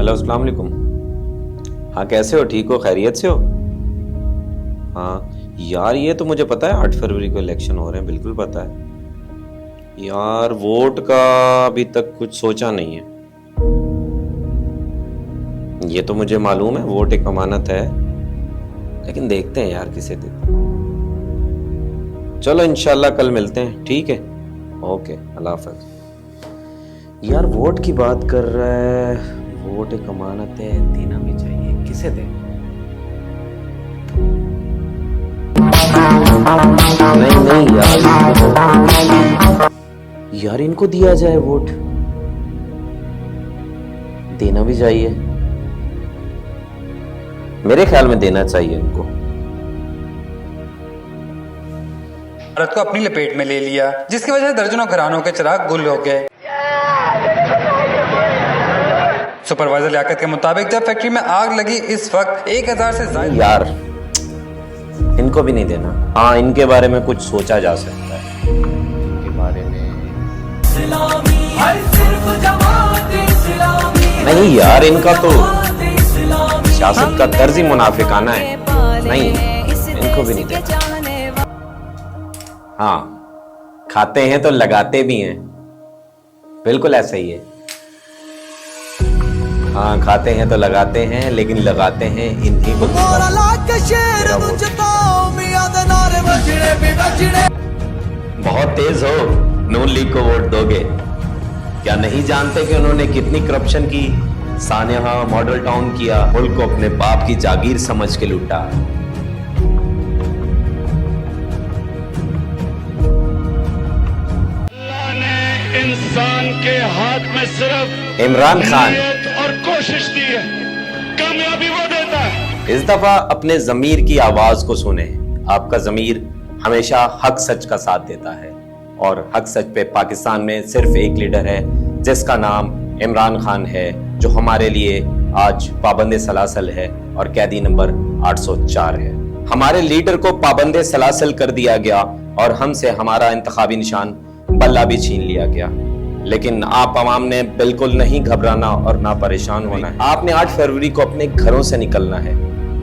Hello, अस्सलाम वालेकुम। हाँ, कैसे हो? ठीक हो? खैरियत से हो? हाँ यार, ये तो मुझे पता है 8 फरवरी को इलेक्शन हो रहे हैं, बिल्कुल पता है यार। वोट का अभी तक कुछ सोचा नहीं है। ये तो मुझे मालूम है, वोट एक अमानत है, लेकिन देखते हैं यार किसे देते। चलो इंशाल्लाह कल मिलते हैं, ठीक है? ओके, अल्लाह हाफ़िज़। यार वोट की बात कर रहा है, वोट एक अमानत है, देना भी चाहिए। किसे दें? नहीं नहीं यार इनको दिया जाए वोट, देना भी चाहिए। मेरे ख्याल में देना चाहिए इनको। भारत को अपनी लपेट में ले लिया, जिसकी वजह से दर्जनों घरानों के चिराग गुल हो गए। सुपरवाइजर लियाकत के मुताबिक जब फैक्ट्री में आग लगी, इस वक्त 1000 से ज्यादा। यार इनको भी नहीं देना। हाँ, इनके बारे में कुछ सोचा जा सकता है। इनके बारे में नहीं यार, इनका तो सियासत का तर्ज ही मुनाफिकाना है। नहीं, इनको भी नहीं देना। हाँ, खाते हैं तो लगाते भी हैं, बिल्कुल ऐसा ही है। हाँ, खाते हैं तो लगाते हैं, लेकिन लगाते हैं इन्हीं को। बहुत तेज हो, नून लीग को वोट दोगे? क्या नहीं जानते कि उन्होंने कितनी करप्शन की? सानेहा मॉडल टाउन किया, मुल्क को अपने बाप की जागीर समझ के लूटा। इंसान के हाथ में सिर्फ इमरान खान और कोशिश दी है, कामयाबी वो देता है। इस दफा अपने जमीर की आवाज को सुने। आपका जमीर हमेशा हक सच का साथ देता है, और हक सच पे पाकिस्तान में सिर्फ एक लीडर है, जिसका नाम इमरान खान है, जो हमारे लिए आज पाबंद सलासल है और कैदी नंबर 804 है। हमारे लीडर को पाबंद सलासल कर दिया गया और हमसे हमारा इंतखाबी निशान बल्ला भी छीन लिया गया। लेकिन आप आवाम ने बिल्कुल नहीं घबराना और ना परेशान होना है। आपने 8 फरवरी को अपने घरों से निकलना है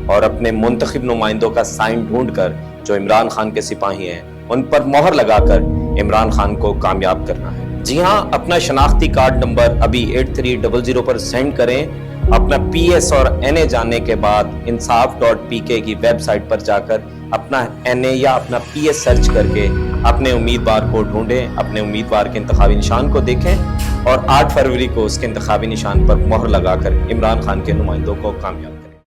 और अपने मुंतखब नुमाइंदों का साइन ढूंढकर, जो इमरान खान के सिपाही हैं, उन पर मोहर लगाकर इमरान खान को कामयाब करना है। जी हाँ, अपना शनाख्ती कार्ड नंबर अभी 8300 पर सेंड करें। अपना PS और NA जानने के बाद insaf.pk की वेबसाइट पर जाकर अपना NA या अपना PS सर्च करके अपने उम्मीदवार को ढूंढें, अपने उम्मीदवार के इंतखाबी निशान को देखें और 8 फरवरी को उसके इंतखाबी निशान पर मोहर लगाकर इमरान खान के नुमाइंदों को कामयाब करें।